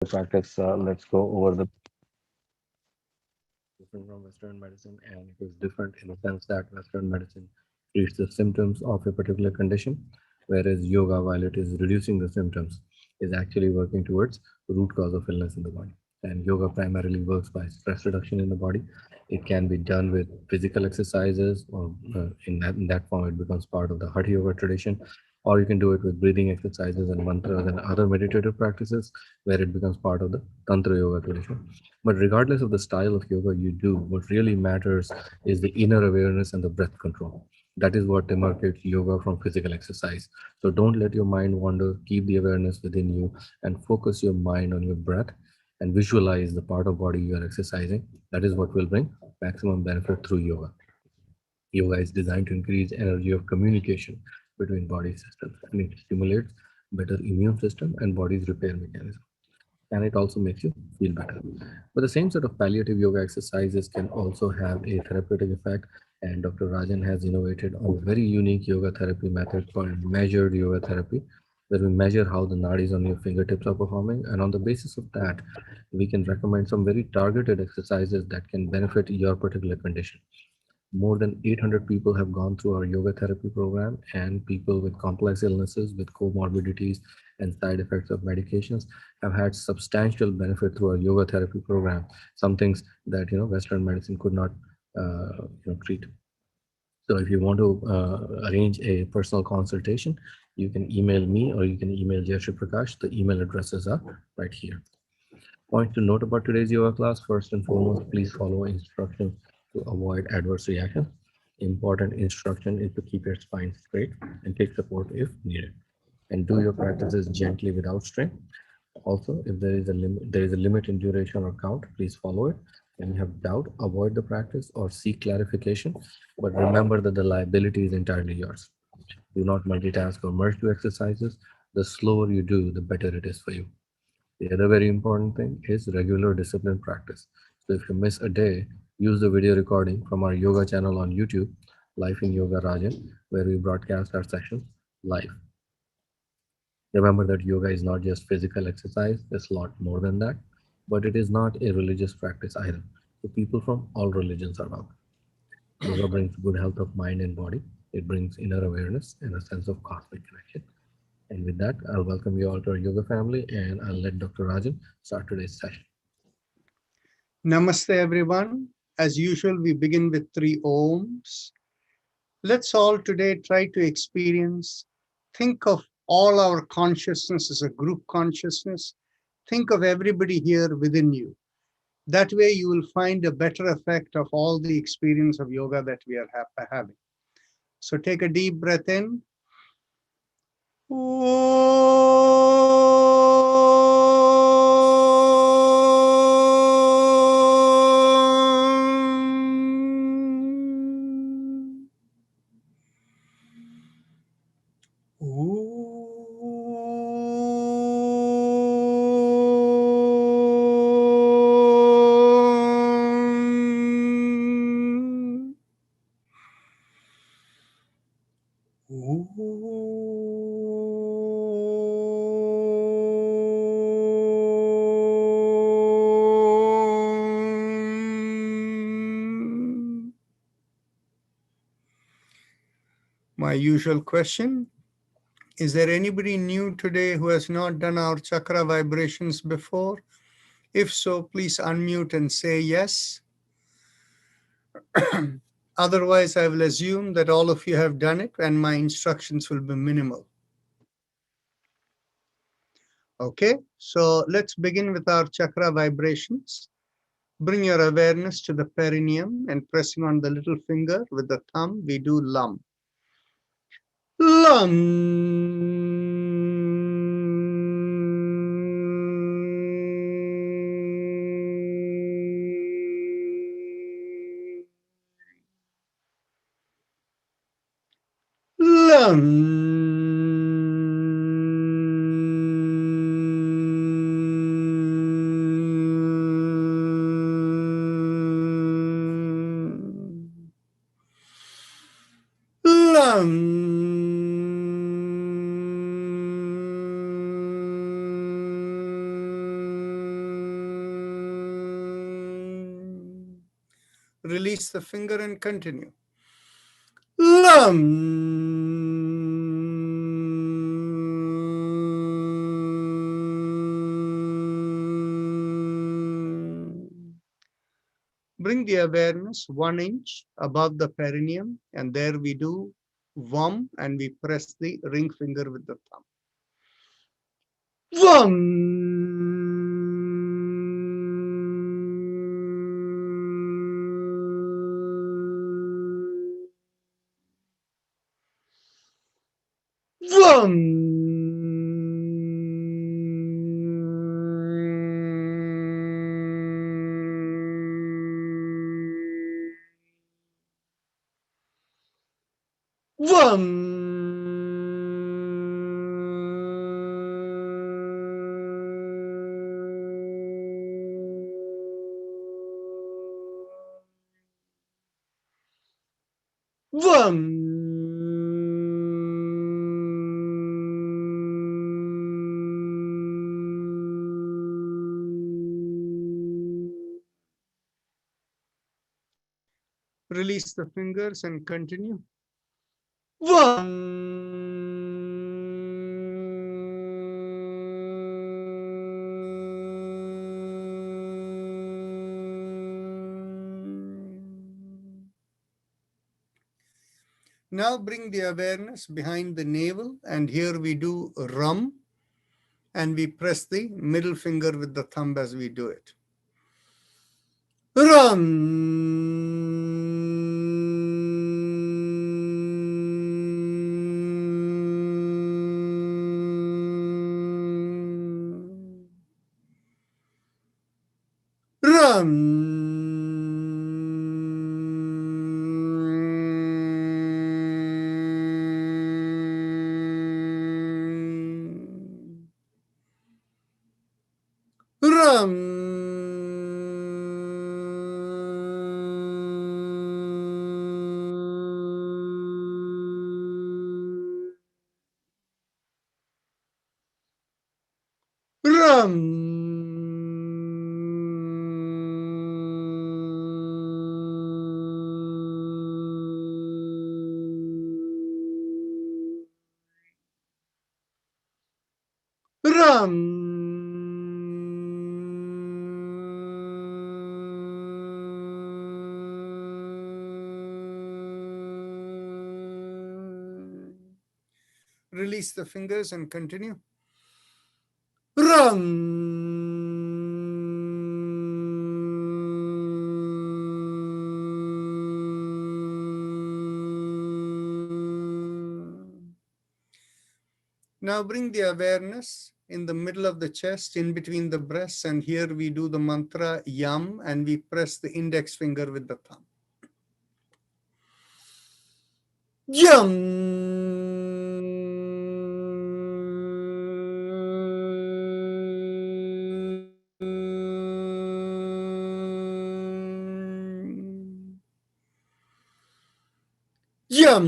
practice, let's go over the different from Western medicine, and it is different in the sense that Western medicine treats the symptoms of a particular condition, whereas yoga, while it is reducing the symptoms, is actually working towards root cause of illness in the body. And yoga primarily works by stress reduction in the body. It can be done with physical exercises, or in that form, it becomes part of the Hatha Yoga tradition. Or you can do it with breathing exercises and mantras and other meditative practices, where it becomes part of the Tantra Yoga tradition. But regardless of the style of yoga you do, what really matters is the inner awareness and the breath control. That is what demarcates yoga from physical exercise. So don't let your mind wander, keep the awareness within you, and focus your mind on your breath and visualize the part of body you are exercising. That is what will bring maximum benefit through yoga. Yoga is designed to increase energy of communication between body systems, and it stimulates better immune system and body's repair mechanism, and it also makes you feel better. But the same set of palliative yoga exercises can also have a therapeutic effect, and Dr. Rajan has innovated on a very unique yoga therapy method called measured yoga therapy, where we measure how the nadis on your fingertips are performing, and on the basis of that, we can recommend some very targeted exercises that can benefit your particular condition. More than 800 people have gone through our yoga therapy program, and people with complex illnesses, with comorbidities, and side effects of medications have had substantial benefit through our yoga therapy program. Some things that Western medicine could not treat. So if you want to arrange a personal consultation, you can email me or you can email Jayashree Prakash. The email addresses are right here. Point to note about today's yoga class: first and foremost, please follow instructions to avoid adverse reactions. Important instruction is to keep your spine straight and take support if needed. And do your practices gently without strain. Also, if there is a limit in duration or count, please follow it. When you have doubt, avoid the practice or seek clarification. But remember that the liability is entirely yours. Do not multitask or merge two exercises. The slower you do, the better it is for you. The other very important thing is regular discipline practice. So if you miss a day, use the video recording from our yoga channel on YouTube, Life in Yoga Rajan, where we broadcast our sessions live. Remember that yoga is not just physical exercise, it's a lot more than that, but it is not a religious practice either. So people from all religions are welcome. Yoga brings good health of mind and body. It brings inner awareness and a sense of cosmic connection. And with that, I'll welcome you all to our yoga family, and I'll let Dr. Rajan start today's session. Namaste, everyone. As usual, we begin with three Oms. Let's all today try to experience, think of all our consciousness as a group consciousness. Think of everybody here within you. That way, you will find a better effect of all the experience of yoga that we are having. So, take a deep breath in. My usual question: is there anybody new today who has not done our chakra vibrations before? If so, please unmute and say yes. Otherwise, I will assume that all of you have done it and my instructions will be minimal. Okay, so let's begin with our chakra vibrations. Bring your awareness to the perineum and pressing on the little finger with the thumb, we do LUM. LUM. LUM. LUM. Release the finger and continue. Lam. Bring the awareness 1 inch above the perineum, and there we do Vam, and we press the ring finger with the thumb. Vam. Vam. Vam. Vam. Release the fingers and continue. Vam. Now bring the awareness behind the navel, and here we do Ram, and we press the middle finger with the thumb as we do it. Ram. Ram. Ram. Ram. Release the fingers and continue. Ram. Now bring the awareness in the middle of the chest, in between the breasts, and here we do the mantra Yam, and we press the index finger with the thumb. Yam. Yum.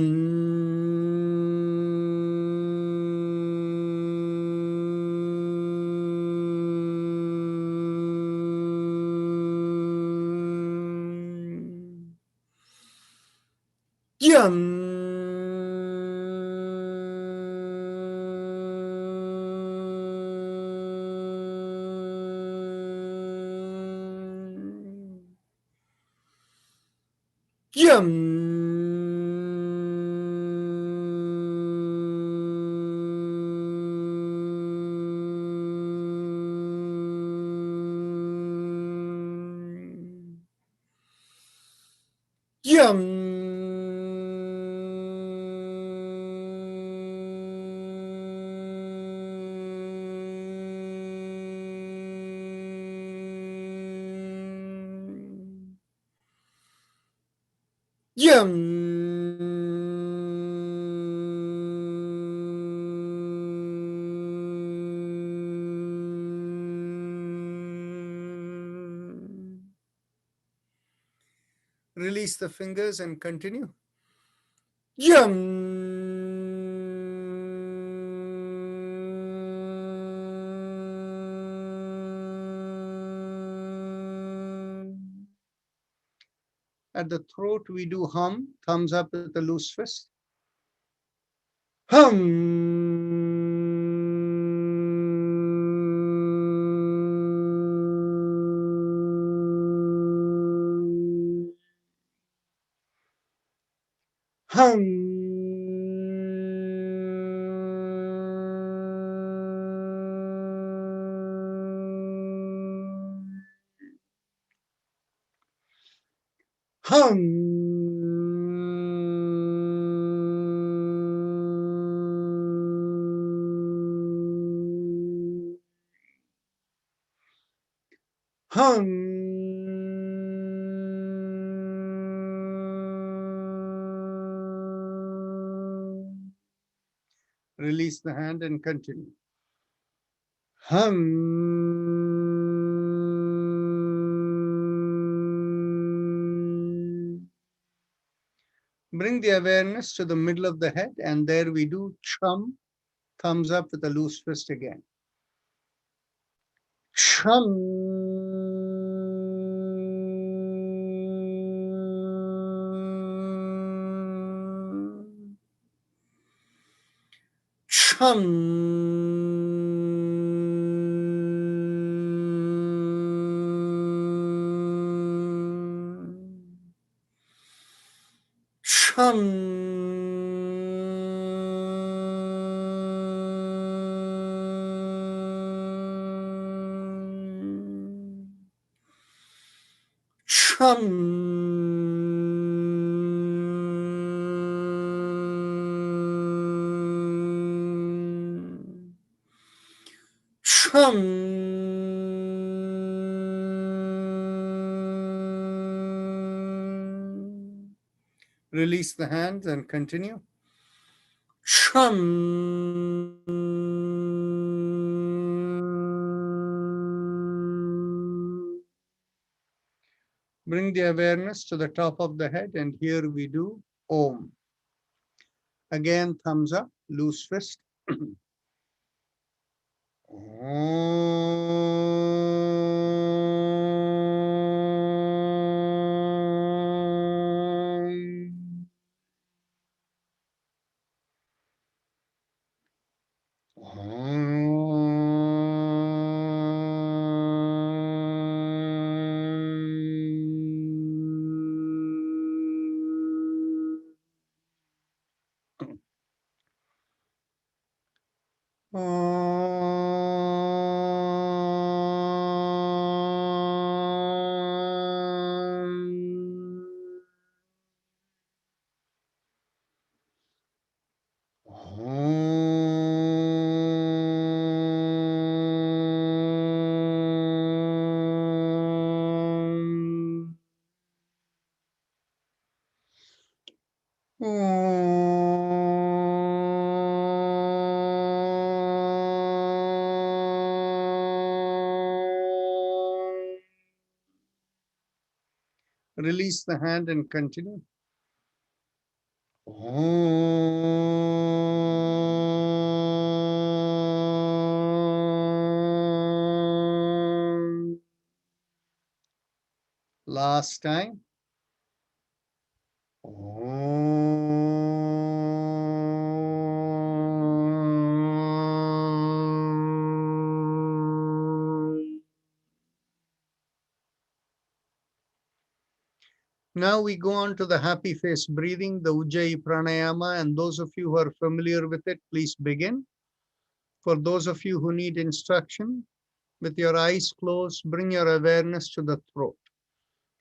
Yum. Yum. Yum. Release the fingers and continue. Yum. At the throat, we do hum, thumbs up with a loose fist. Hum. Hum. Hum. Hum. Release the hand and continue. Hum. Bring the awareness to the middle of the head, and there we do chum, thumbs up with a loose fist again. Chum. Chum. Chum. Chum. Chum. Release the hands and continue. Chum. Bring the awareness to the top of the head, and here we do Om. Again, thumbs up, loose fist. Om. Release the hand and continue. Om. Last time. Om. Now we go on to the happy face breathing, the Ujjayi Pranayama, and those of you who are familiar with it, please begin. For those of you who need instruction, with your eyes closed, bring your awareness to the throat,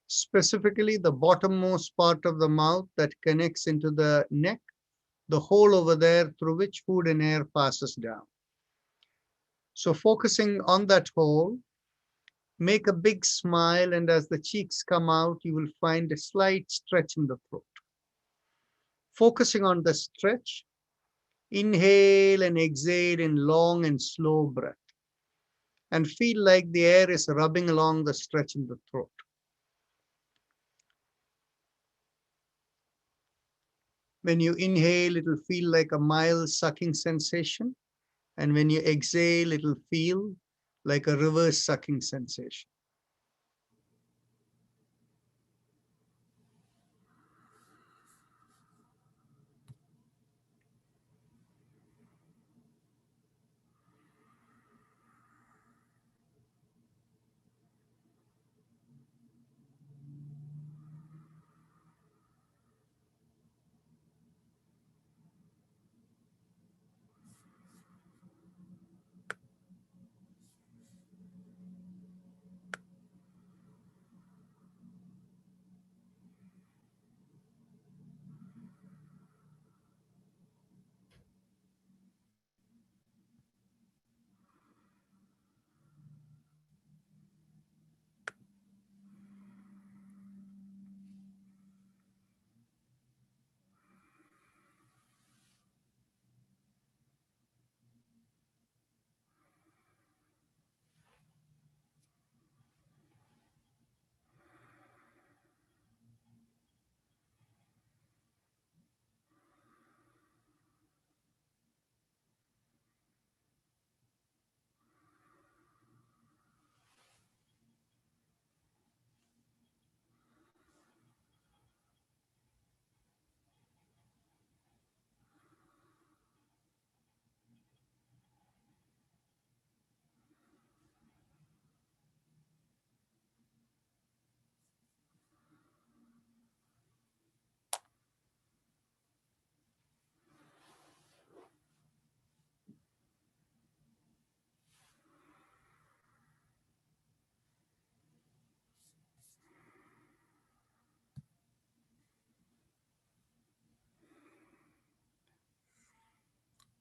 specifically the bottommost part of the mouth that connects into the neck, the hole over there through which food and air passes down. So focusing on that hole, make a big smile, and as the cheeks come out, you will find a slight stretch in the throat. Focusing on the stretch, inhale and exhale in long and slow breath, and feel like the air is rubbing along the stretch in the throat. When you inhale, it will feel like a mild sucking sensation. And when you exhale, it will feel like a reverse sucking sensation.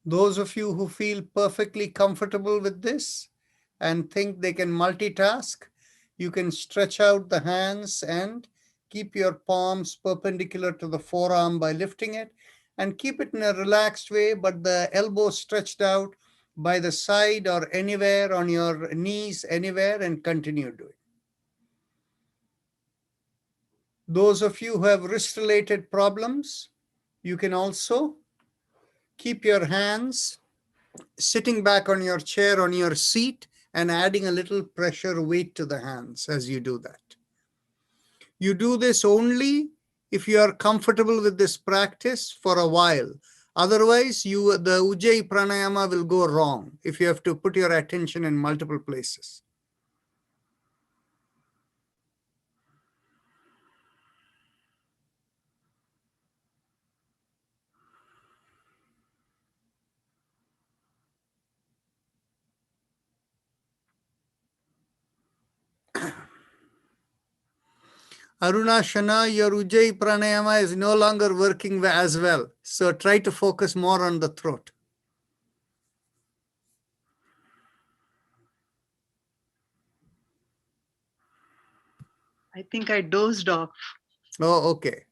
Those of you who feel perfectly comfortable with this and think they can multitask, you can stretch out the hands and keep your palms perpendicular to the forearm by lifting it, and keep it in a relaxed way, but the elbow stretched out by the side or anywhere on your knees, anywhere, and continue doing. Those of you who have wrist-related problems, you can also keep your hands sitting back on your chair, on your seat, and adding a little pressure weight to the hands as you do that. You do this only if you are comfortable with this practice for a while. Otherwise, the Ujjayi Pranayama will go wrong if you have to put your attention in multiple places. Aruna Shana, your Ujjayi Pranayama is no longer working as well. So try to focus more on the throat. I think I dozed off. Oh, okay.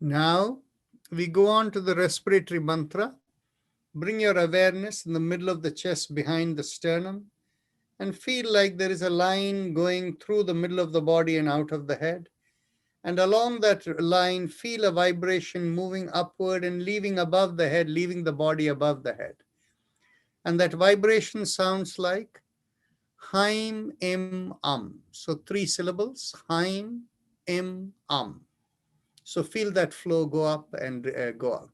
Now we go on to the respiratory mantra. Bring your awareness in the middle of the chest behind the sternum and feel like there is a line going through the middle of the body and out of the head. And along that line, feel a vibration moving upward and leaving above the head, leaving the body above the head. And that vibration sounds like Haim, Im, So 3 syllables, Haim, Im, So feel that flow go up and go out.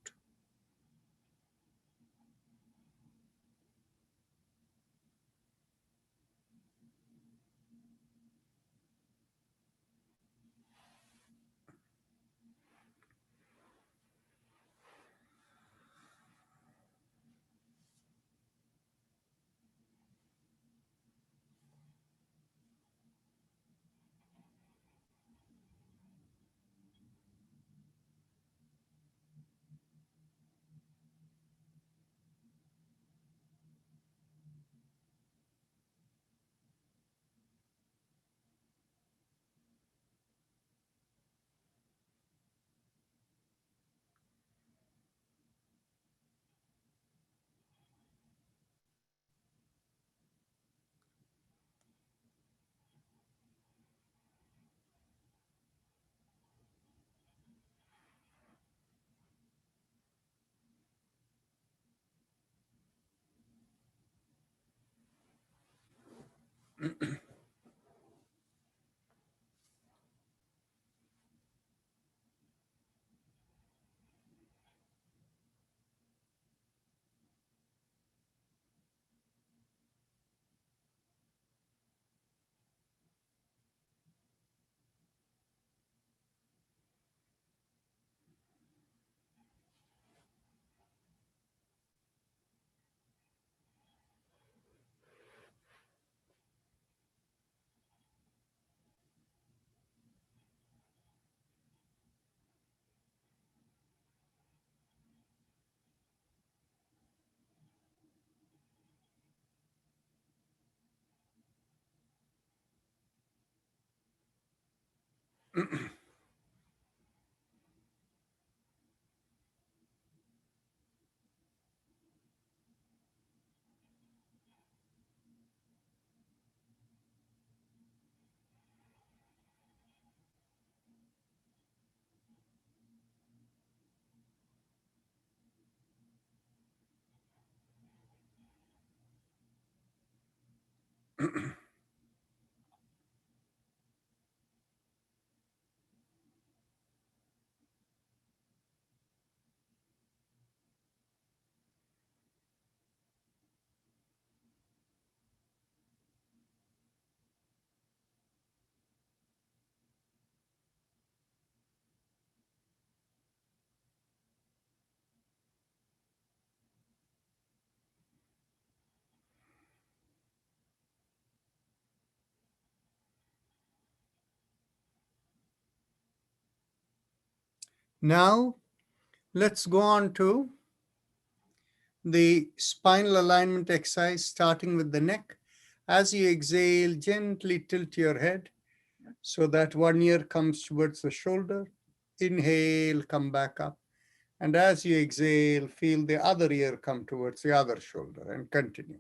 Now, let's go on to the spinal alignment exercise, starting with the neck. As you exhale, gently tilt your head so that one ear comes towards the shoulder. Inhale, come back up. And as you exhale, feel the other ear come towards the other shoulder and continue.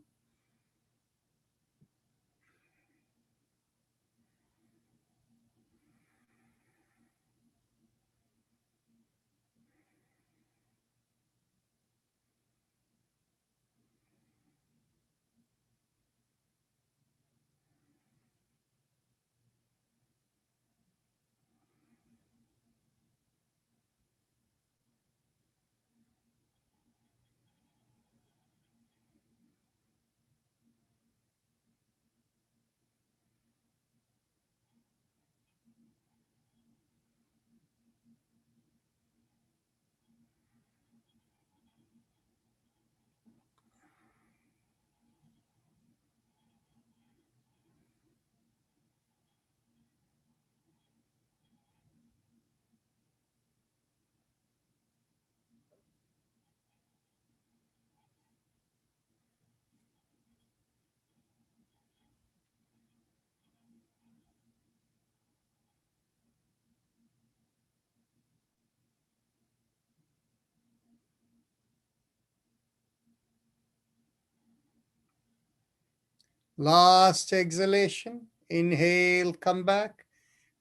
Last exhalation. Inhale, come back.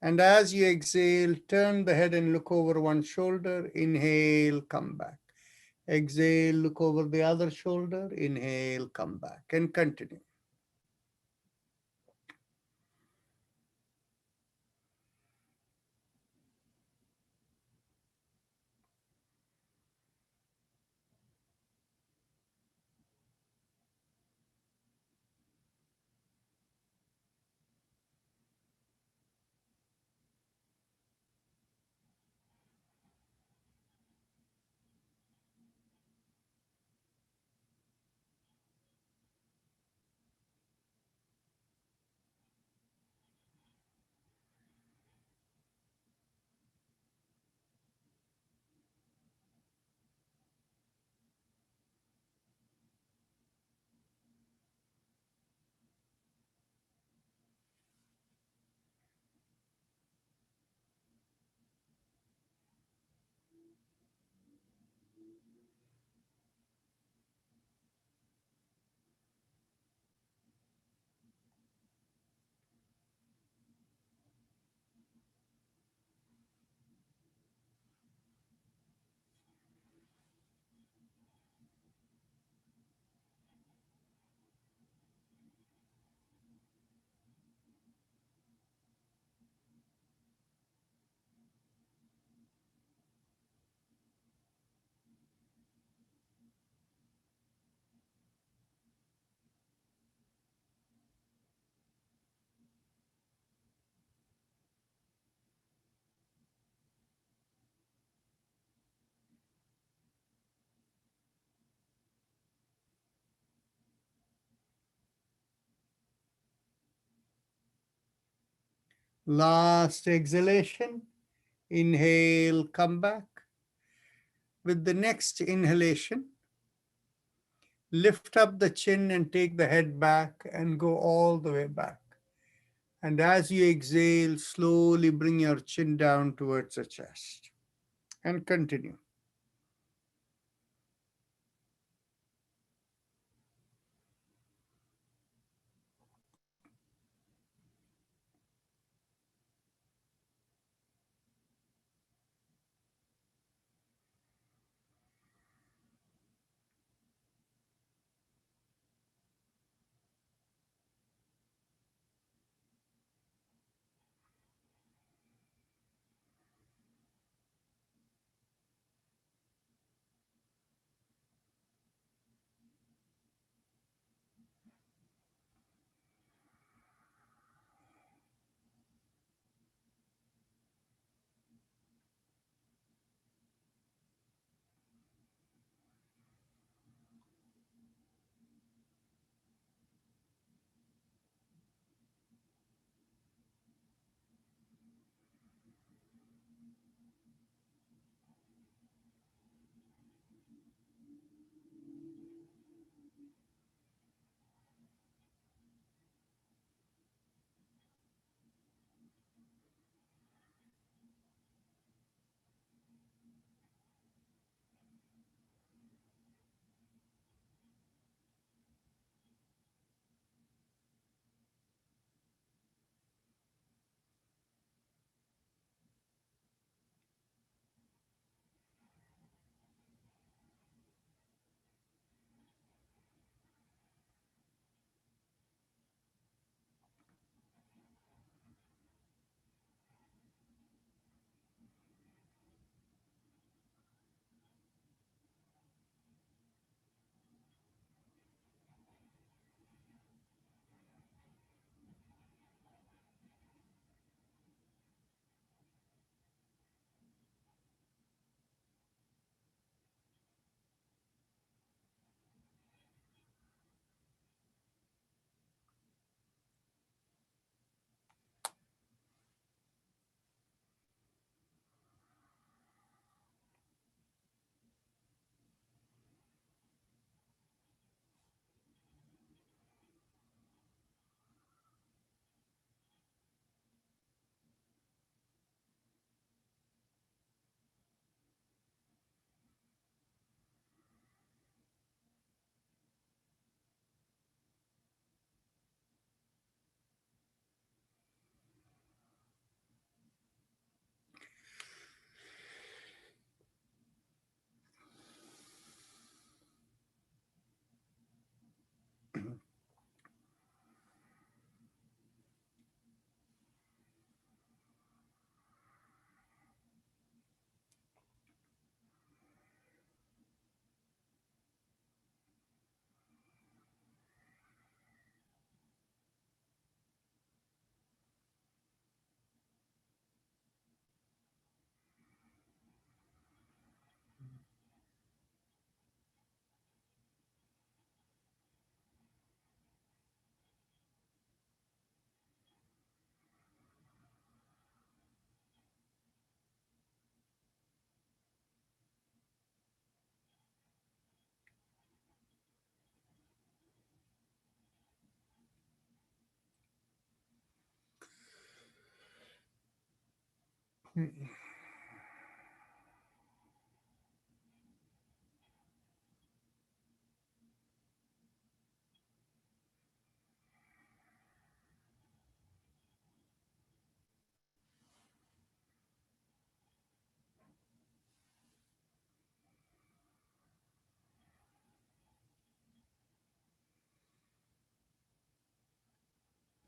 And as you exhale, turn the head and look over one shoulder. Inhale, come back. Exhale, look over the other shoulder. Inhale, come back, and continue. Last exhalation. Inhale, come back. With the next inhalation, lift up the chin and take the head back and go all the way back. And as you exhale, slowly bring your chin down towards the chest and continue.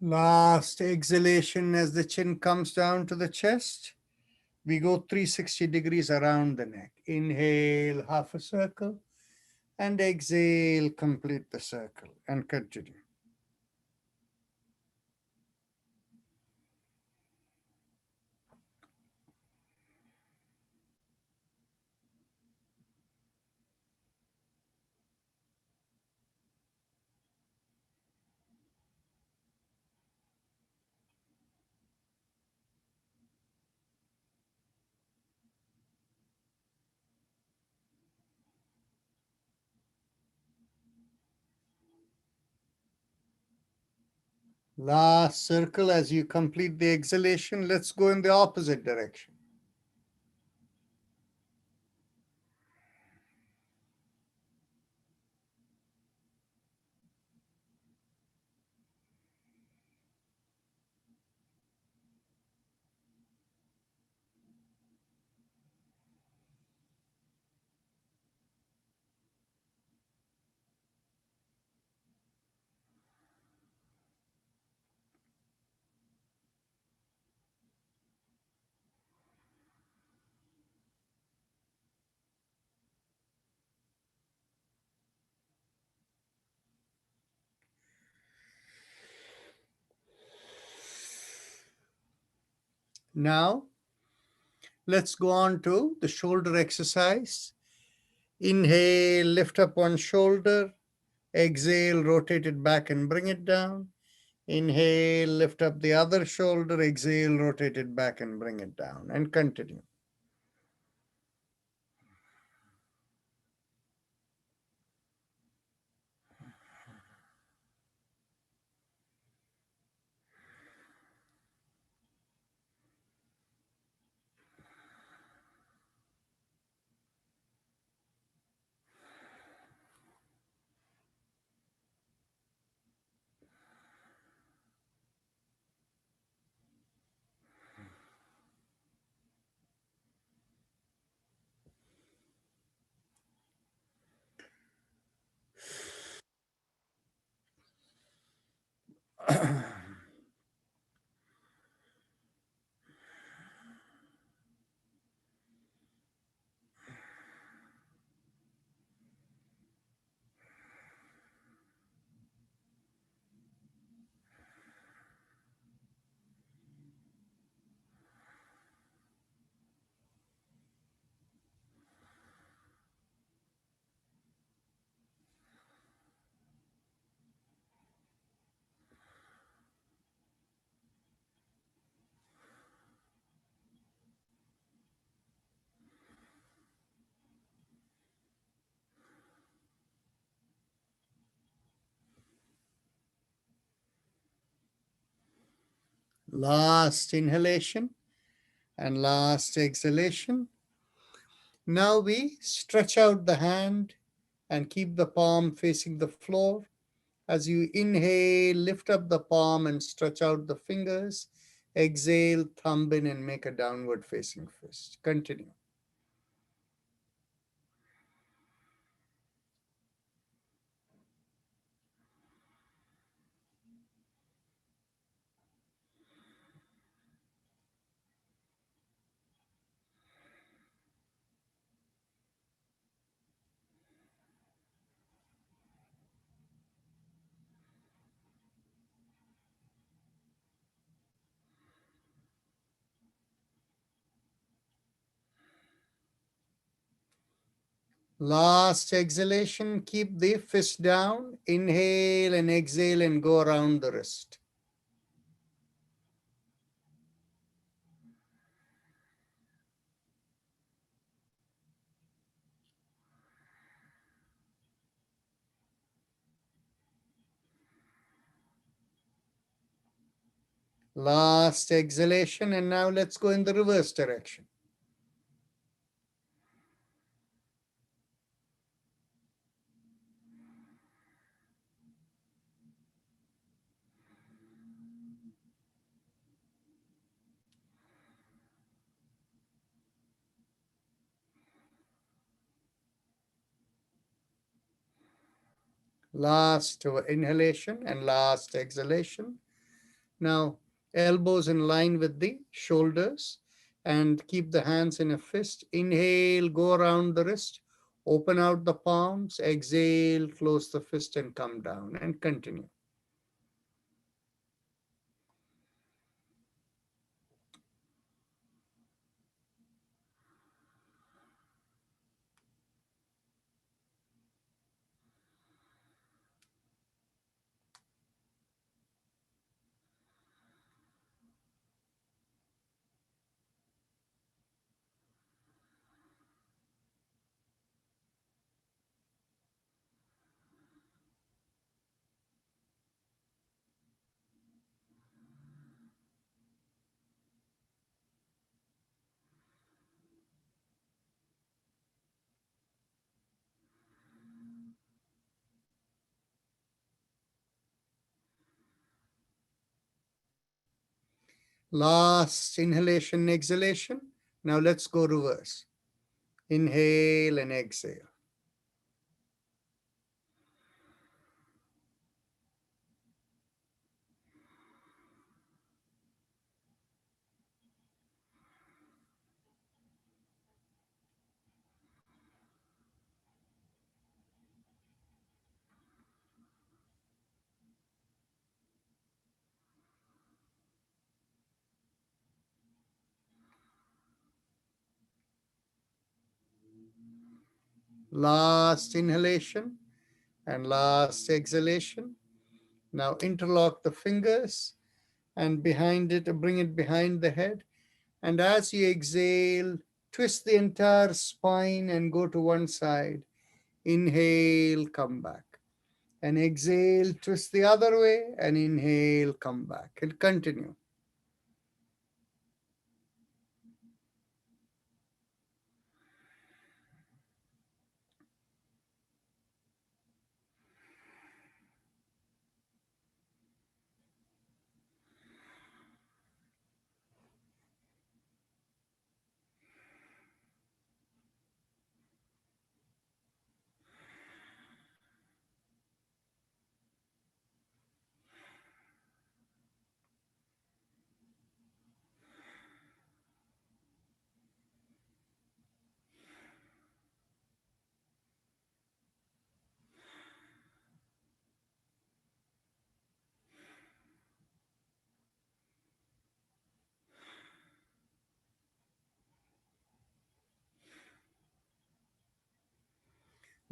Last exhalation as the chin comes down to the chest. We go 360 degrees around the neck. Inhale, half a circle, and exhale, complete the circle, and continue. Last circle as you complete the exhalation. Let's go in the opposite direction. Now, let's go on to the shoulder exercise. Inhale, lift up one shoulder. Exhale, rotate it back and bring it down. Inhale, lift up the other shoulder. Exhale, rotate it back and bring it down. And continue. Last inhalation and last exhalation. Now we stretch out the hand and keep the palm facing the floor. As you inhale, lift up the palm and stretch out the fingers. Exhale, thumb in and make a downward facing fist. Continue. Last exhalation, keep the fist down. Inhale and exhale and go around the wrist. Last exhalation, and now let's go in the reverse direction. Last inhalation and last exhalation. Now, elbows in line with the shoulders and keep the hands in a fist. Inhale, go around the wrist, open out the palms. Exhale, close the fist and come down and continue. Last inhalation, exhalation. Now let's go reverse. Inhale and exhale. Last inhalation and last exhalation. Now interlock the fingers and behind it, bring it behind the head. And as you exhale, twist the entire spine and go to one side. Inhale, come back. And exhale, twist the other way and inhale, come back. And continue.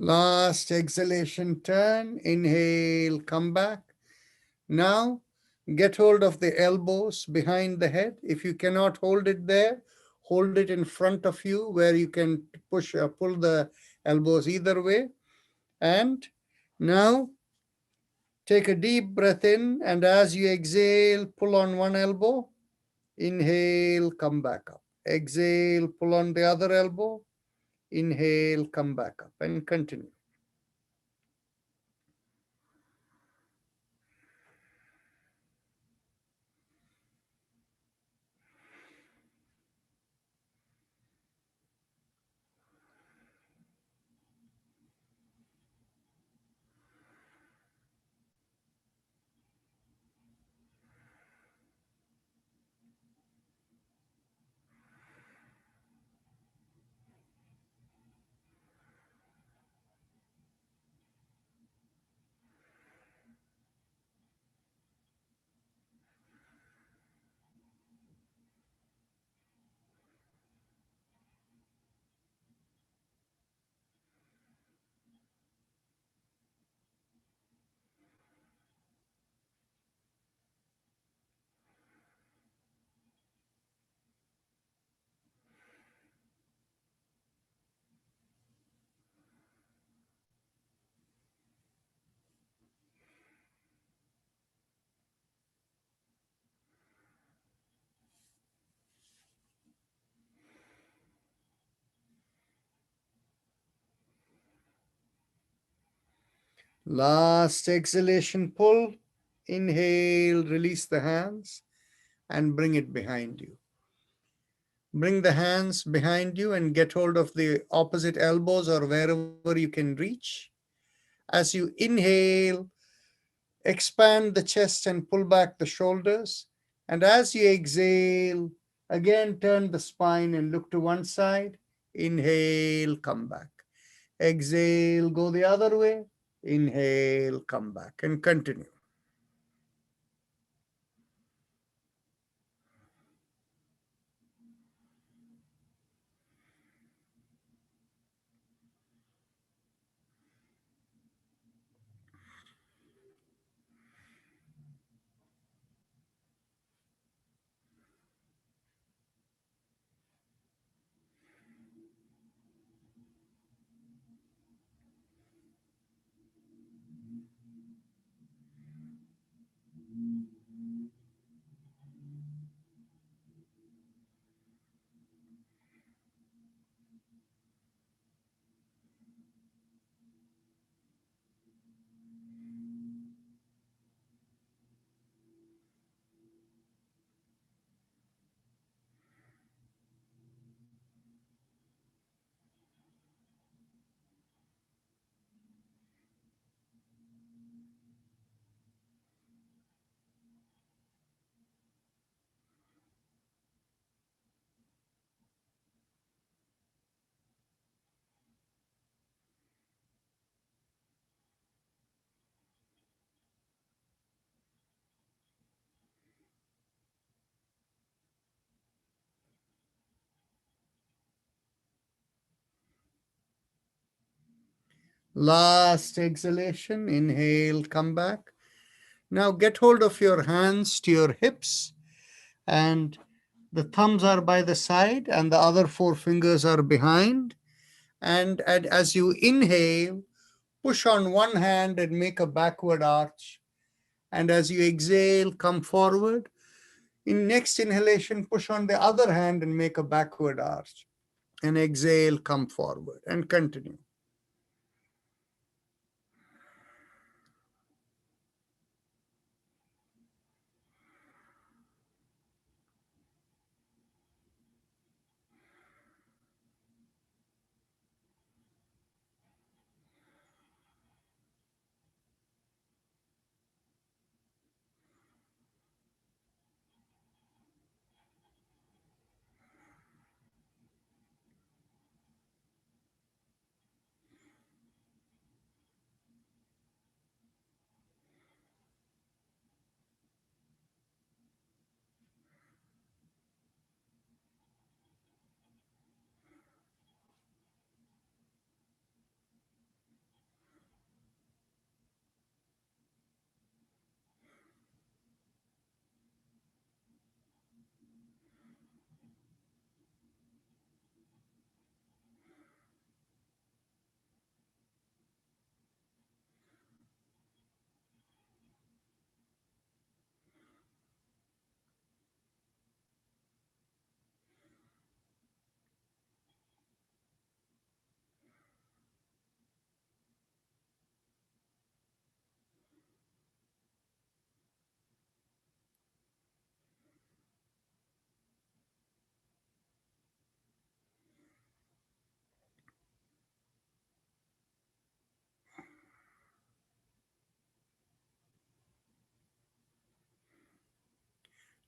Last exhalation, turn. Inhale, come back. Now, get hold of the elbows behind the head. If you cannot hold it there, hold it in front of you where you can push or pull the elbows either way. And now, take a deep breath in, and as you exhale, pull on one elbow. Inhale, come back up. Exhale, pull on the other elbow. Inhale, come back up, and continue. Last exhalation, pull. Inhale, release the hands and bring it behind you. Bring the hands behind you and get hold of the opposite elbows or wherever you can reach. As you inhale, expand the chest and pull back the shoulders. And as you exhale, again turn the spine and look to one side. Inhale, come back. Exhale, go the other way. Inhale, come back, and continue. Last exhalation, inhale, come back. Now get hold of your hands to your hips, and the thumbs are by the side and the other four fingers are behind. And as you inhale, push on one hand and make a backward arch. And as you exhale, come forward. In next inhalation, push on the other hand and make a backward arch. And exhale, come forward and continue.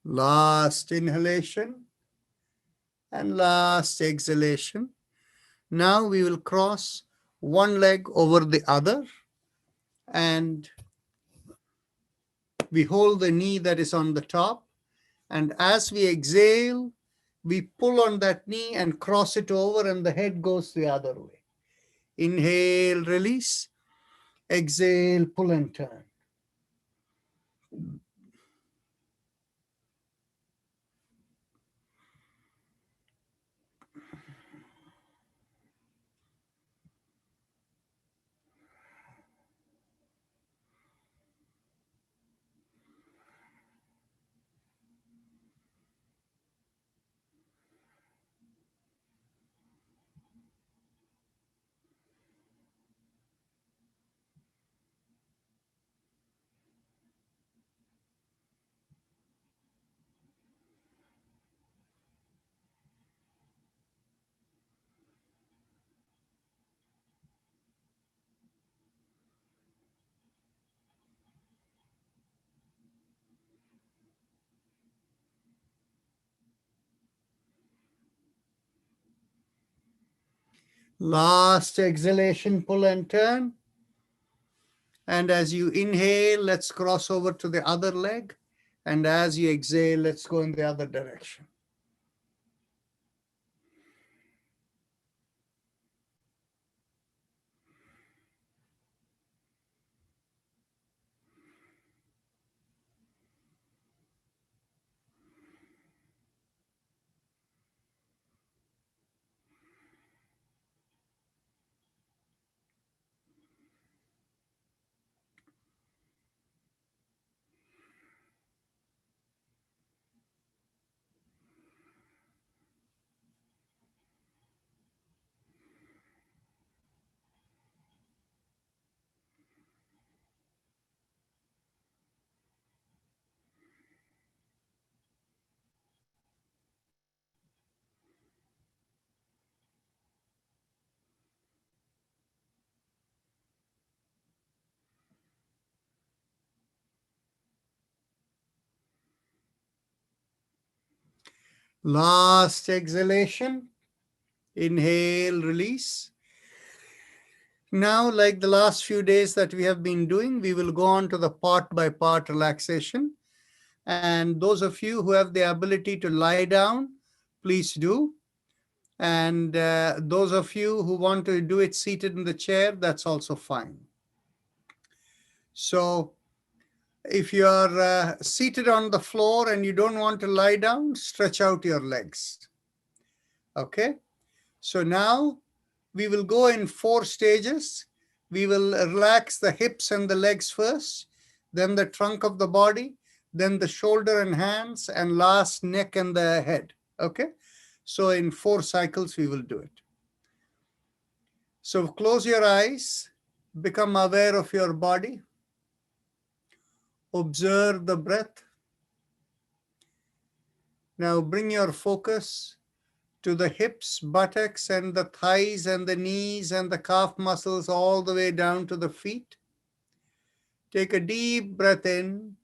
Last inhalation and last exhalation. Now we will cross one leg over the other, and we hold the knee that is on the top. And as we exhale, we pull on that knee and cross it over, and the head goes the other way. Inhale, release. Exhale, pull and turn. Last exhalation, pull and turn. And as you inhale, let's cross over to the other leg. And as you exhale, let's go in the other direction. Last exhalation. Inhale, release. Now, like the last few days that we have been doing, we will go on to the part by part relaxation. And those of you who have the ability to lie down, please do. And those of you who want to do it seated in the chair, that's also fine. So if you are seated on the floor and you don't want to lie down, stretch out your legs. Okay? So now we will go in 4 stages. We will relax the hips and the legs first, then the trunk of the body, then the shoulder and hands, and last neck and the head. Okay? So in 4 cycles, we will do it. So close your eyes, become aware of your body, observe the breath. Now bring your focus to the hips, buttocks, and the thighs, and the knees, and the calf muscles, all the way down to the feet. Take a deep breath in,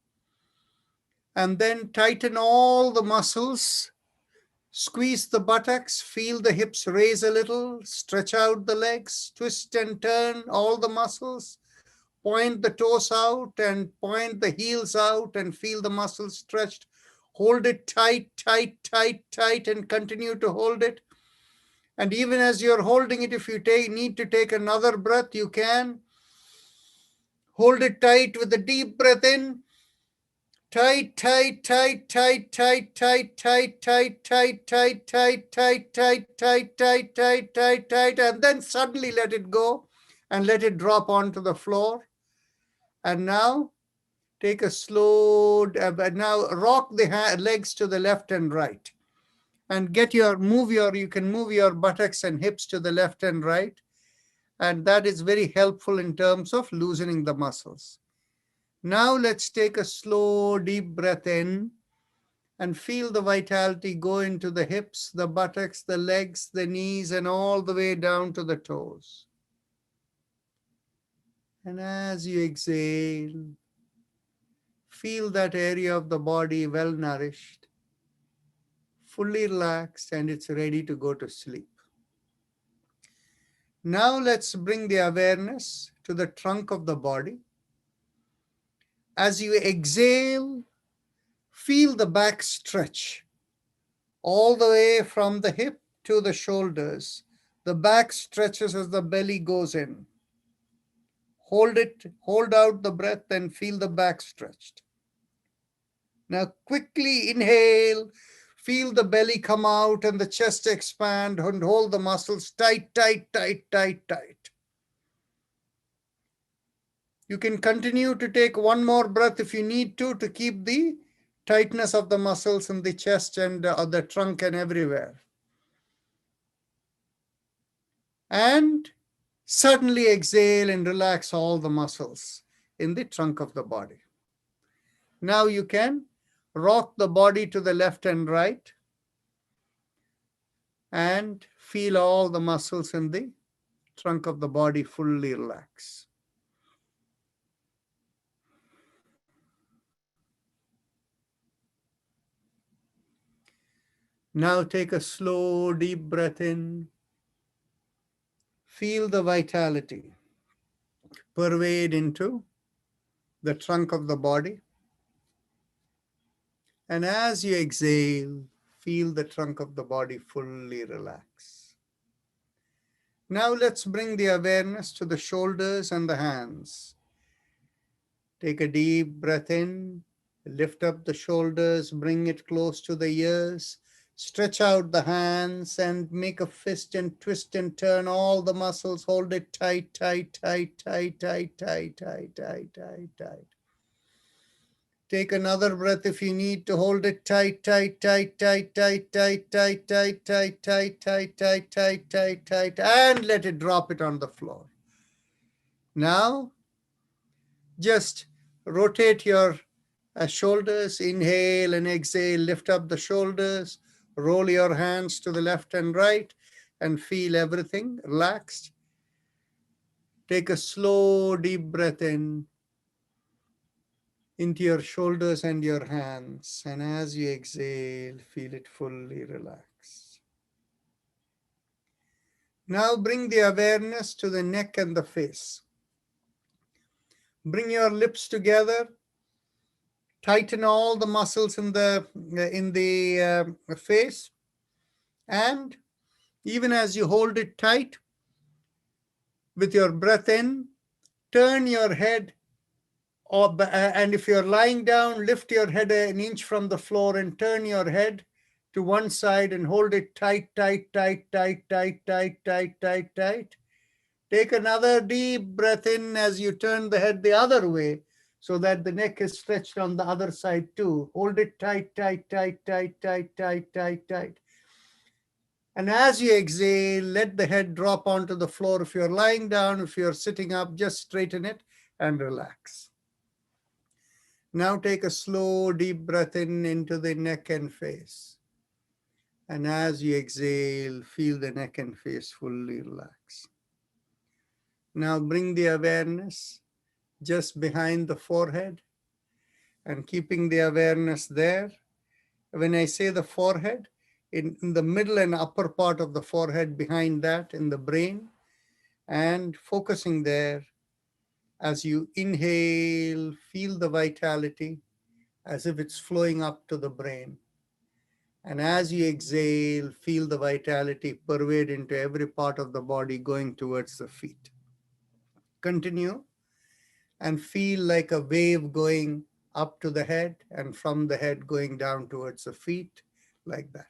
and then tighten all the muscles. Squeeze the buttocks, feel the hips raise a little, stretch out the legs, twist and turn all the muscles, point the toes out and point the heels out and feel the muscles stretched. Hold it tight, tight, tight, tight, and continue to hold it. And even as you're holding it, if you need to take another breath, you can. Hold it tight with a deep breath in. Tight, tight, tight, tight, tight, tight, tight, tight, tight, tight, tight, tight, tight, tight, tight, tight, tight, tight, and then suddenly let it go and let it drop onto the floor. And now take a slow, now rock the legs to the left and right. And you can move your buttocks and hips to the left and right. And that is very helpful in terms of loosening the muscles. Now let's take a slow, deep breath in and feel the vitality go into the hips, the buttocks, the legs, the knees, and all the way down to the toes. And as you exhale, feel that area of the body well nourished, fully relaxed, and it's ready to go to sleep. Now let's bring the awareness to the trunk of the body. As you exhale, feel the back stretch all the way from the hip to the shoulders. The back stretches as the belly goes in. Hold it, hold out the breath and feel the back stretched. Now quickly inhale, feel the belly come out and the chest expand, and hold the muscles tight, tight, tight, tight, tight. You can continue to take one more breath if you need to keep the tightness of the muscles in the chest and the trunk and everywhere. And suddenly exhale and relax all the muscles in the trunk of the body. Now you can rock the body to the left and right and feel all the muscles in the trunk of the body fully relax. Now take a slow, deep breath in. Feel the vitality pervade into the trunk of the body. And as you exhale, feel the trunk of the body fully relax. Now let's bring the awareness to the shoulders and the hands. Take a deep breath in, lift up the shoulders, bring it close to the ears, stretch out the hands and make a fist and twist and turn all the muscles. Hold it tight, tight, tight, tight, tight, tight, tight, tight, tight, tight. Take another breath if you need to. Hold it tight, tight, tight, tight, tight, tight, tight, tight, tight, tight, tight, tight, tight, tight, tight, and let it drop it on the floor. Now, just rotate your shoulders, inhale and exhale, lift up the shoulders, roll your hands to the left and right, and feel everything relaxed. Take a slow, deep breath in into your shoulders and your hands, and as you exhale, feel it fully relax. Now bring the awareness to the neck and the face. Bring your lips together. Tighten all the muscles in the face, and Even as you hold it tight, with your breath in, turn your head, and if you're lying down, lift your head an inch from the floor and turn your head to one side and hold it tight, tight, tight, tight, tight, tight, tight, tight, tight. Take another deep breath in as you turn the head the other way so that the neck is stretched on the other side too. Hold it tight, tight, tight, tight, tight, tight, tight, tight. And as you exhale, let the head drop onto the floor. If you're lying down, if you're sitting up, just straighten it and relax. Now take a slow, deep breath in into the neck and face. And as you exhale, feel the neck and face fully relax. Now bring the awareness just behind the forehead and keeping the awareness there. When I say the forehead, in the middle and upper part of the forehead, behind that in the brain, and focusing there. As you inhale, feel the vitality as if it's flowing up to the brain. And as you exhale, feel the vitality pervade into every part of the body going towards the feet. Continue and feel like a wave going up to the head and from the head going down towards the feet, like that.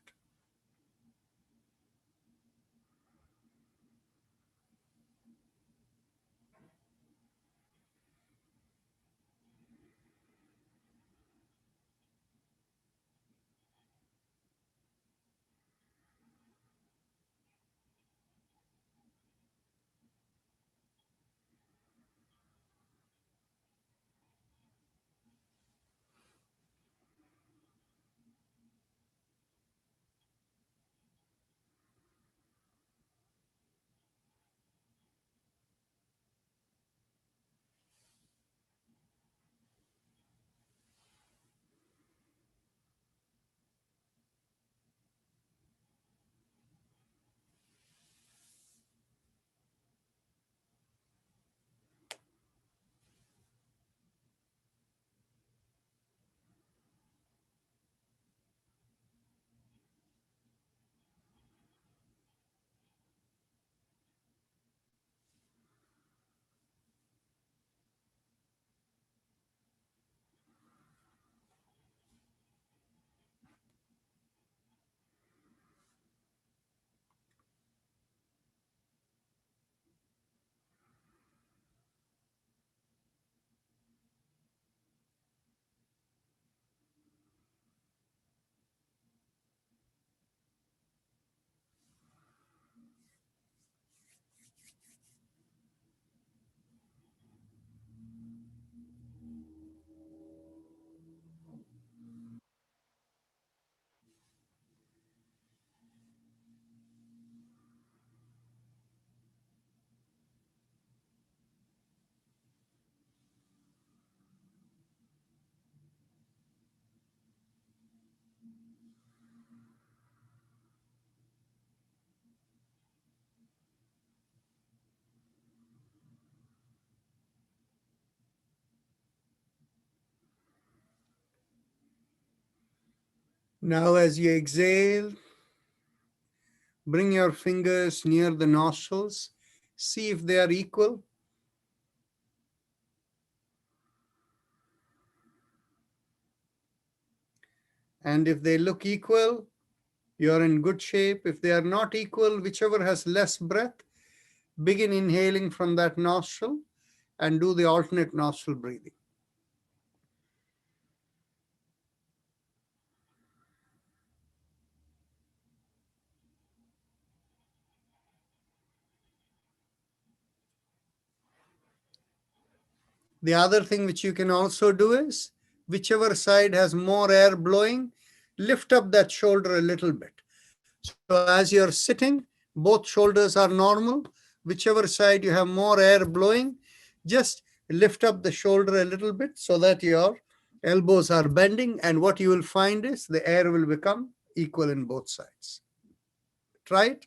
Now, as you exhale, bring your fingers near the nostrils. See if they are equal. And if they look equal, you're in good shape. If they are not equal, whichever has less breath, begin inhaling from that nostril and do the alternate nostril breathing. The other thing which you can also do is, whichever side has more air blowing, lift up that shoulder a little bit. So as you're sitting, both shoulders are normal. Whichever side you have more air blowing, just lift up the shoulder a little bit so that your elbows are bending, and what you will find is the air will become equal in both sides. Try it.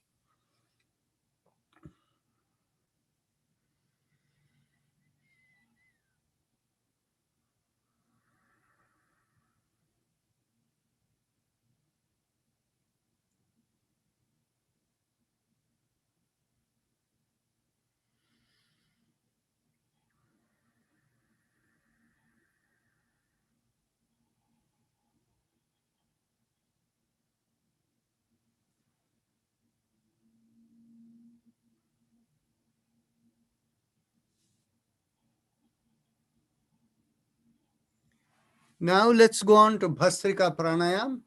Now let's go on to Bhastrika Pranayam.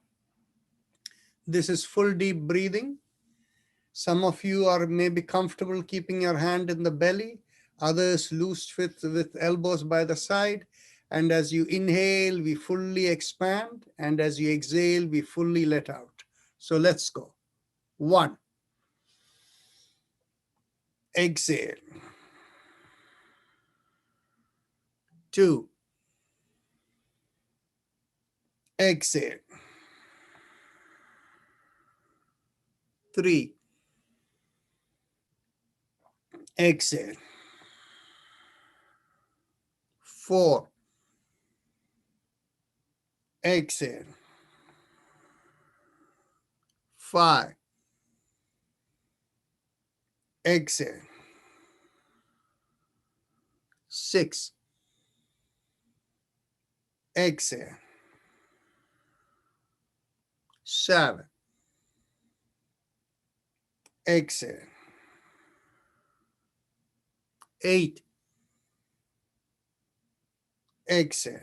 This is full deep breathing. Some of you are maybe comfortable keeping your hand in the belly, others loose with elbows by the side. And as you inhale, we fully expand. And as you exhale, we fully let out. So let's go. 1. Exhale. 2. Exhale. 3. Exhale. 4. Exhale. 5. Exhale. 6. Exhale. 7. Exhale. 8. Exhale.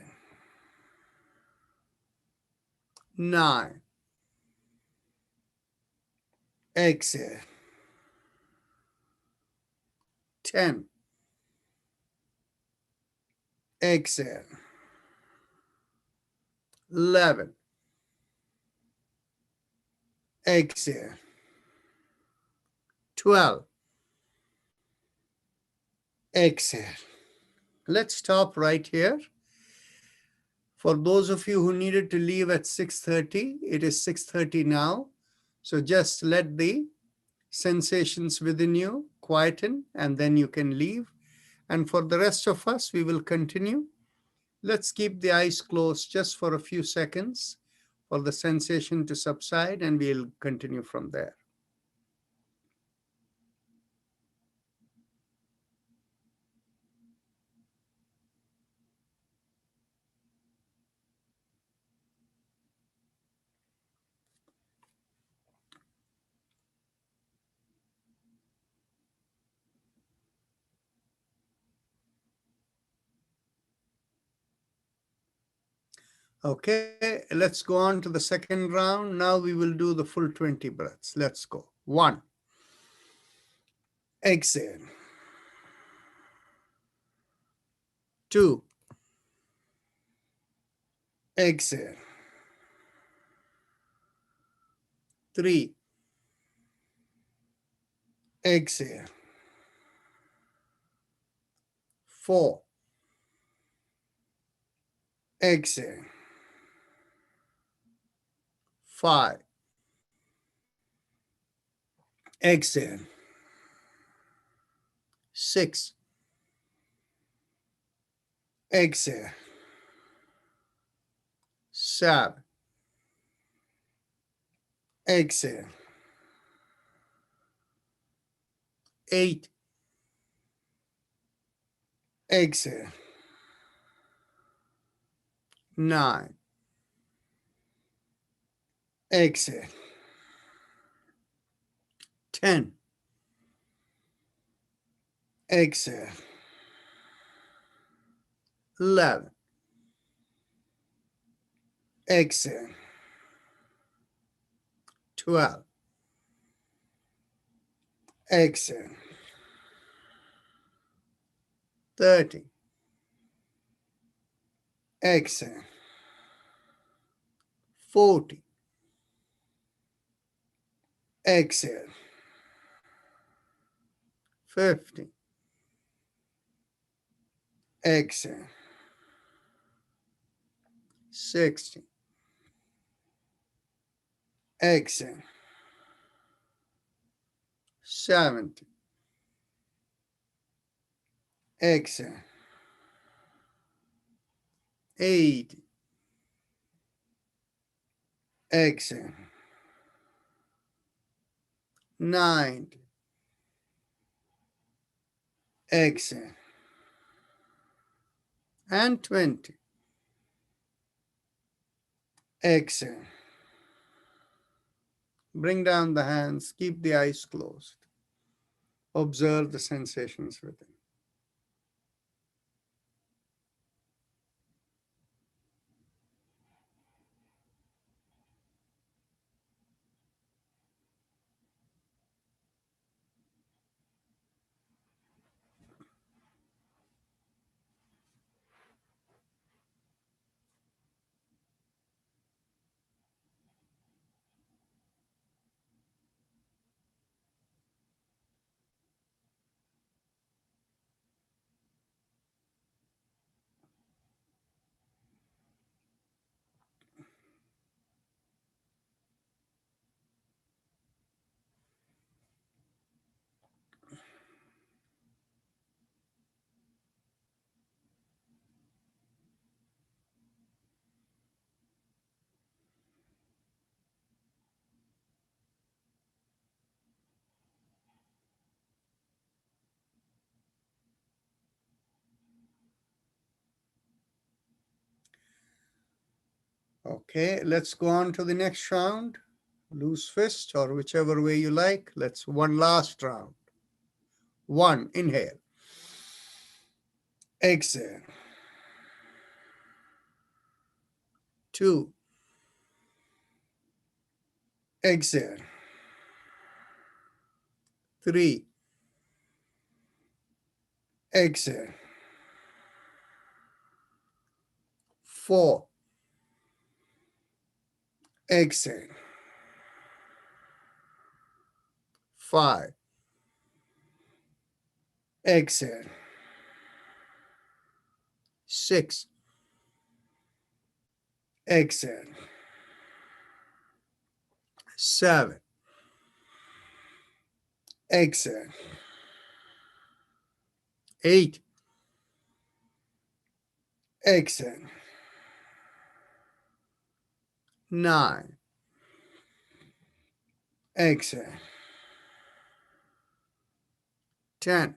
9. Exhale. 10. Exhale. 11. Exhale. 12. Exhale. Let's stop right here. For those of you who needed to leave at 6:30, it is 6:30 now. So just let the sensations within you quieten and then you can leave. And for the rest of us, we will continue. Let's keep the eyes closed just for a few seconds for the sensation to subside, and we'll continue from there. Okay, let's go on to the second round. Now we will do the full 20 breaths. Let's go. 1. Exhale. 2. Exhale. 3. Exhale. 4. Exhale. 5. Exhale. 6. Exhale. 7. Exhale. 8. Exhale. 9. Exhale. 10. Exhale. 11. Exhale. 12. Exhale. 30. Exhale. 40. Exhale. 50. Exhale. 60. Exhale. 70. Exhale. 80. Exhale. 90. Exhale. And 20. Exhale. Bring down the hands, keep the eyes closed. Observe the sensations within. Okay, let's go on to the next round. Loose fist or whichever way you like. Let's one last round. 1, inhale. Exhale. 2, exhale. 3, exhale. 4, exhale. 5, exhale. 6, exhale. 7, exhale. 8, exhale. 9, exhale. 10,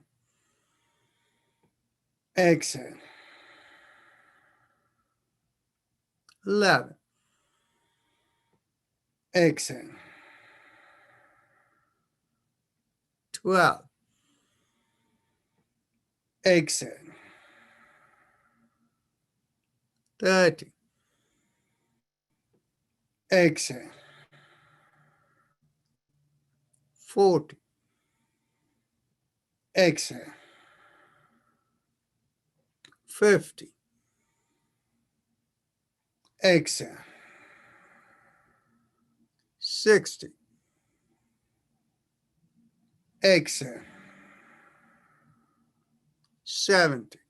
exhale. 11, exhale. 12, exhale. 13, exhale. 14, exhale. 15, exhale. 16, exhale. 17,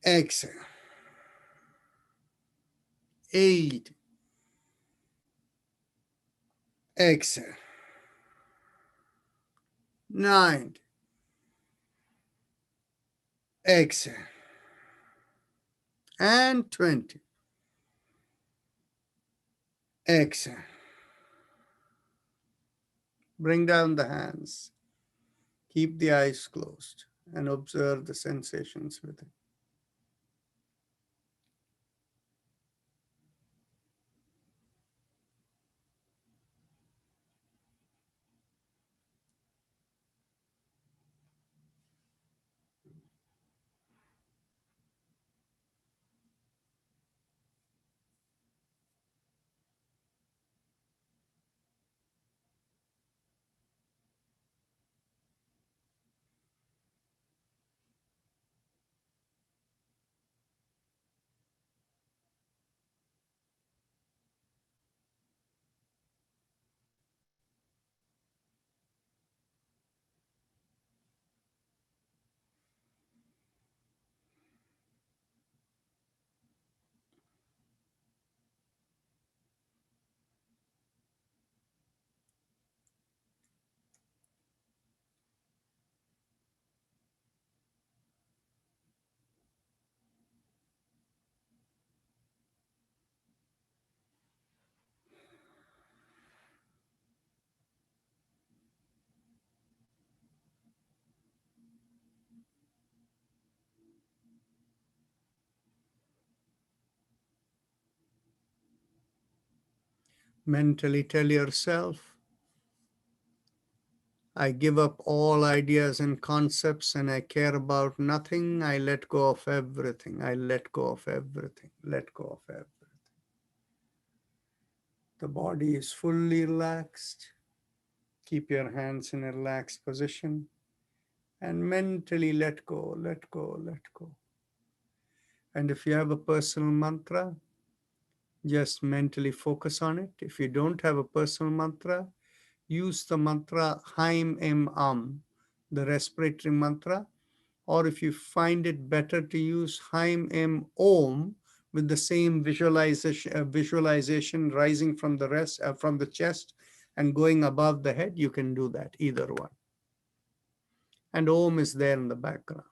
exhale. 18, exhale. 19, exhale. And 20, exhale. Bring down the hands. Keep the eyes closed and observe the sensations within. Mentally tell yourself, I give up all ideas and concepts and I care about nothing. I let go of everything. I let go of everything. Let go of everything. The body is fully relaxed. Keep your hands in a relaxed position and mentally let go, let go, let go. And if you have a personal mantra, just mentally focus on it. If you don't have a personal mantra, use the mantra Haim Em Am, the respiratory mantra. Or if you find it better to use Haim Em Om with the same visualization rising from from the chest and going above the head, you can do that, either one. And Om is there in the background.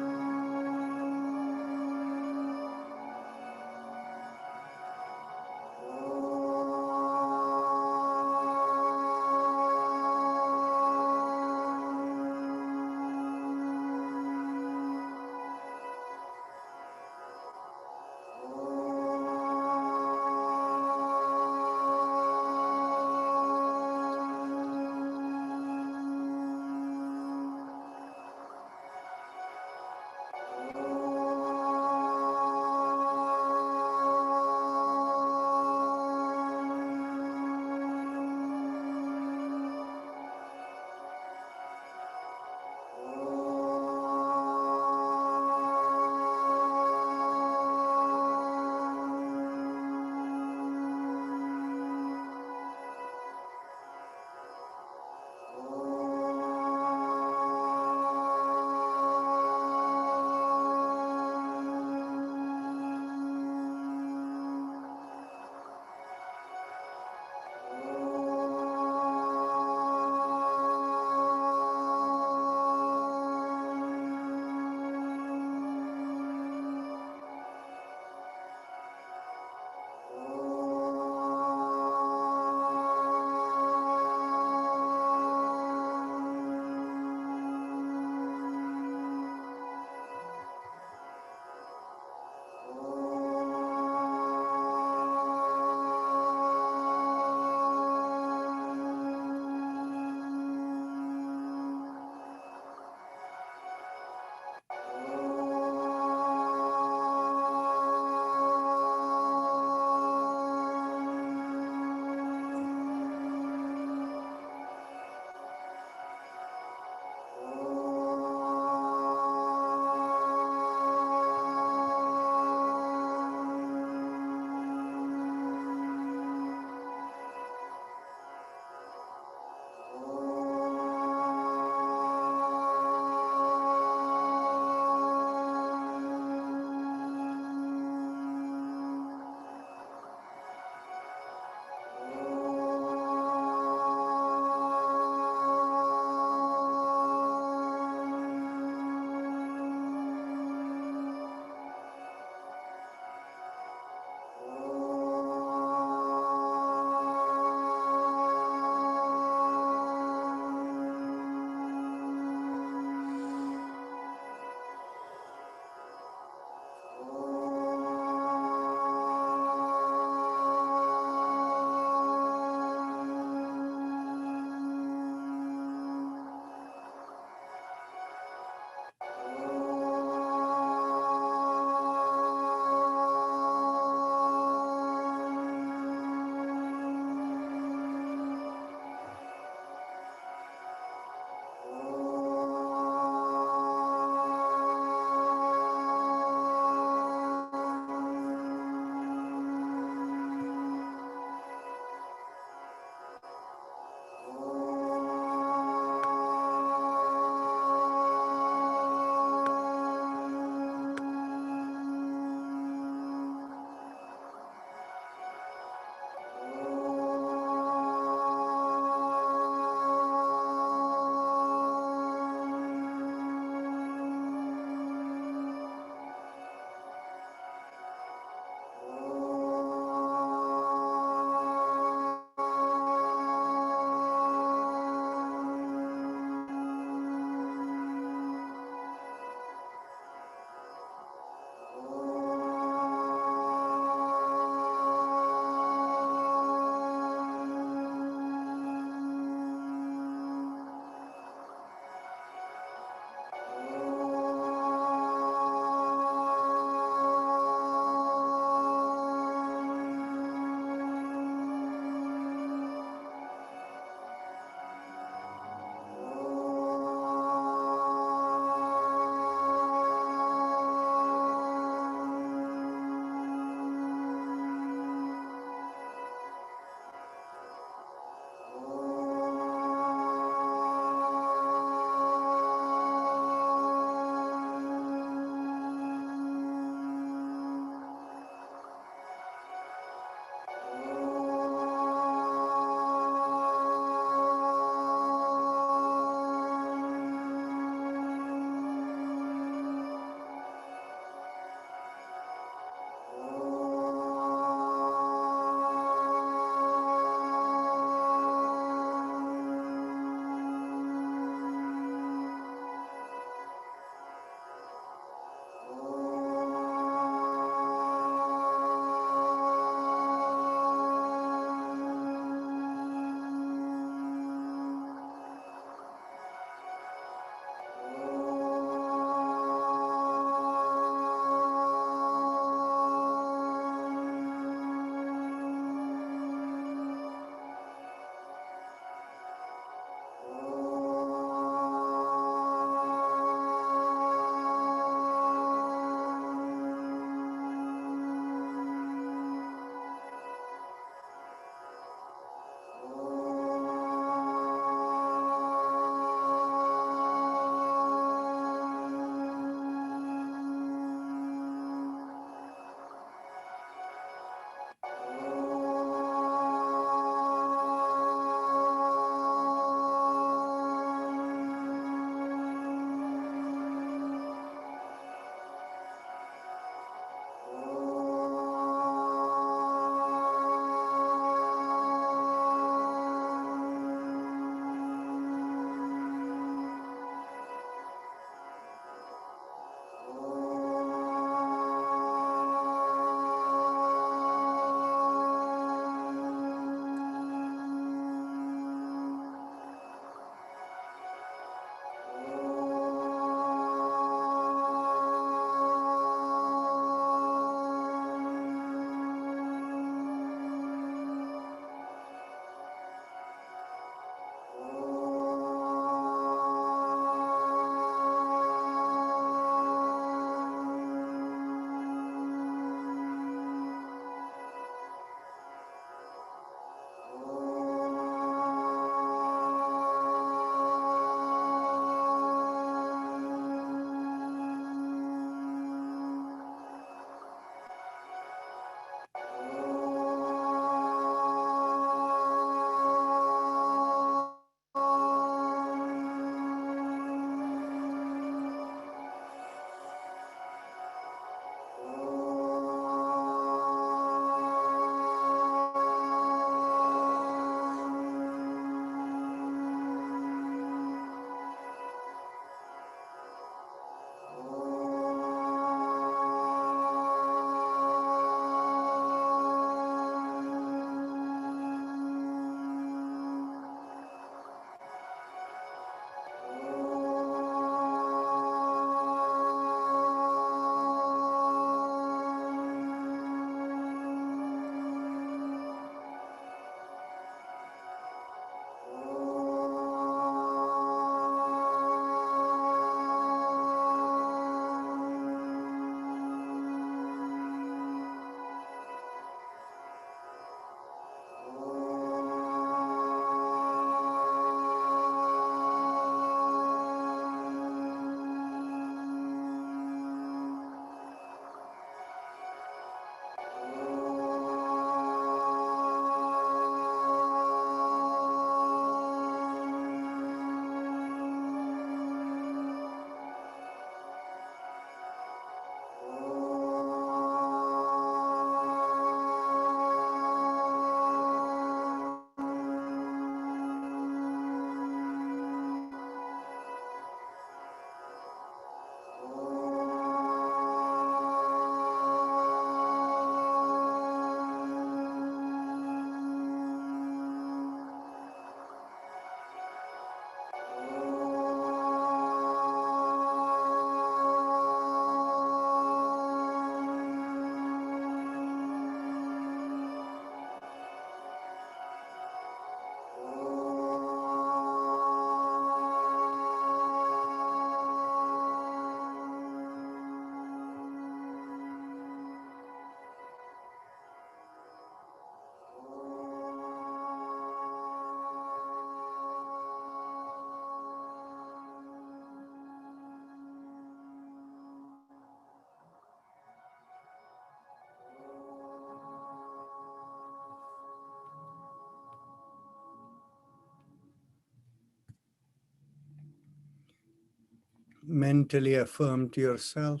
mentally affirm to yourself,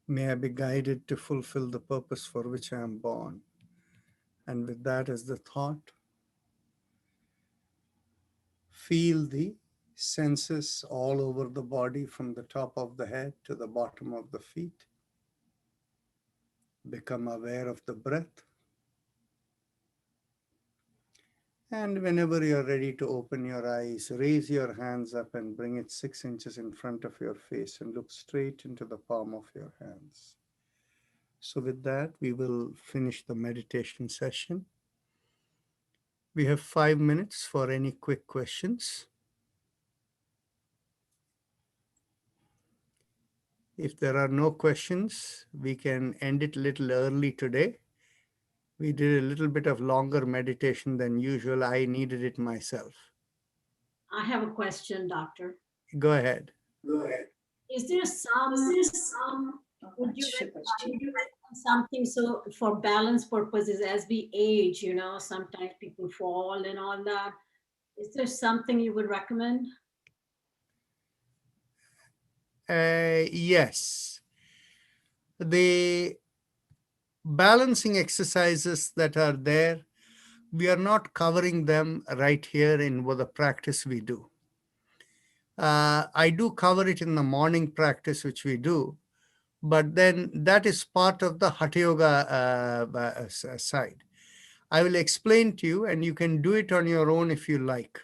may I be guided to fulfill the purpose for which I am born. And with that as the thought, feel the senses all over the body from the top of the head to the bottom of the feet. Become aware of the breath. And whenever you're ready to open your eyes, raise your hands up and bring it 6 inches in front of your face and look straight into the palm of your hands. So with that, we will finish the meditation session. We have 5 minutes for any quick questions. If there are no questions, we can end it a little early today. We did a little bit of longer meditation than usual. I needed it myself. I have a question, doctor. Go ahead. Is there some, would you recommend something so for balance purposes as we age, sometimes people fall and all that. Is there something you would recommend? Yes. The balancing exercises that are there, we are not covering them right here in the practice we do. I do cover it in the morning practice, which we do, but then that is part of the Hatha Yoga side. I will explain to you, and you can do it on your own if you like.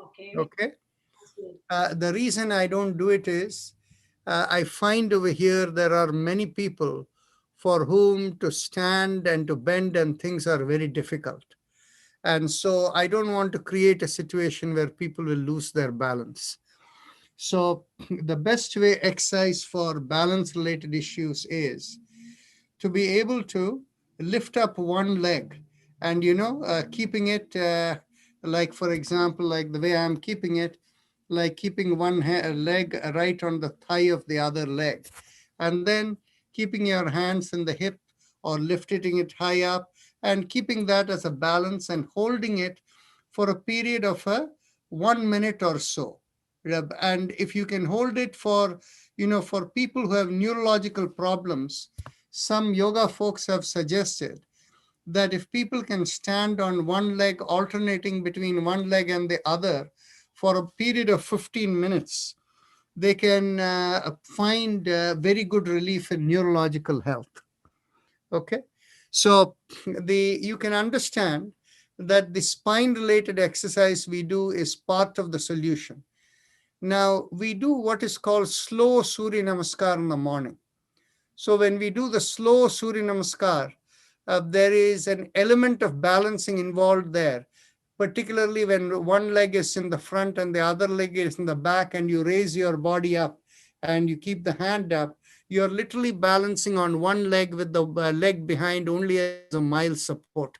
Okay. Okay. That's good. The reason I don't do it is I find over here there are many people for whom to stand and to bend and things are very difficult. And so I don't want to create a situation where people will lose their balance. So the best way exercise for balance related issues is to be able to lift up one leg and, keeping it like, for example, like the way I'm keeping it, like keeping one leg right on the thigh of the other leg, and then keeping your hands in the hip or lifting it high up and keeping that as a balance and holding it for a period of 1 minute or so. And if you can hold it for, for people who have neurological problems, some yoga folks have suggested that if people can stand on one leg, alternating between one leg and the other for a period of 15 minutes, they can find very good relief in neurological health. Okay, so you can understand that the spine related exercise we do is part of the solution. Now we do what is called slow Surya Namaskar in the morning. So when we do the slow Surya Namaskar, there is an element of balancing involved there, particularly when one leg is in the front and the other leg is in the back, and you raise your body up and you keep the hand up. You're literally balancing on one leg with the leg behind only as a mild support.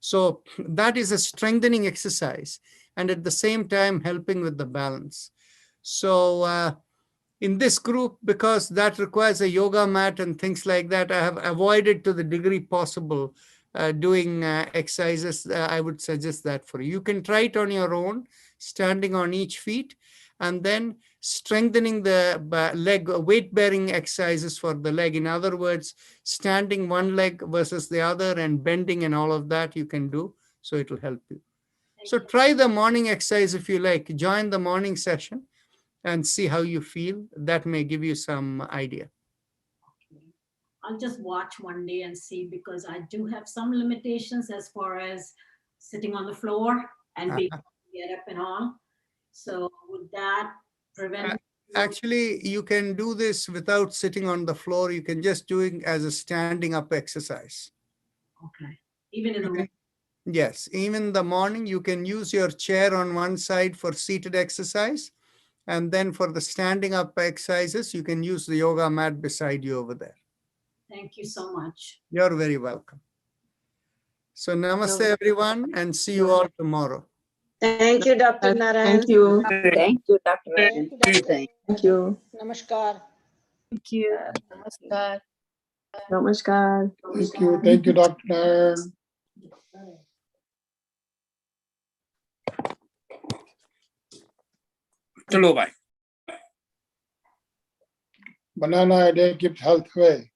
So that is a strengthening exercise and at the same time helping with the balance. So in this group, because that requires a yoga mat and things like that, I have avoided to the degree possible doing exercises. I would suggest that for you. You can try it on your own, standing on each feet, and then strengthening the leg, weight-bearing exercises for the leg. In other words, standing one leg versus the other and bending and all of that you can do. So it will help you. So try the morning exercise if you like. Join the morning session and see how you feel. That may give you some idea. Okay. I'll just watch one day and see, because I do have some limitations as far as sitting on the floor and being able to get up and all. So would that prevent? Actually, you can do this without sitting on the floor. You can just do it as a standing up exercise. Okay. Even in the morning. Yes, even in the morning, you can use your chair on one side for seated exercise. And then for the standing up exercises, you can use the yoga mat beside you over there. Thank you so much. You're very welcome. So namaste, everyone, and see you all tomorrow. Thank you, Dr. Narayan. Thank you. Thank you, Dr. Thank Narayan. you, Dr. Thank you. Namaskar. Thank you. Namaskar. Namaskar. Thank you. Thank you, Dr. Narayan. चलो भाई Banana a day keeps health away.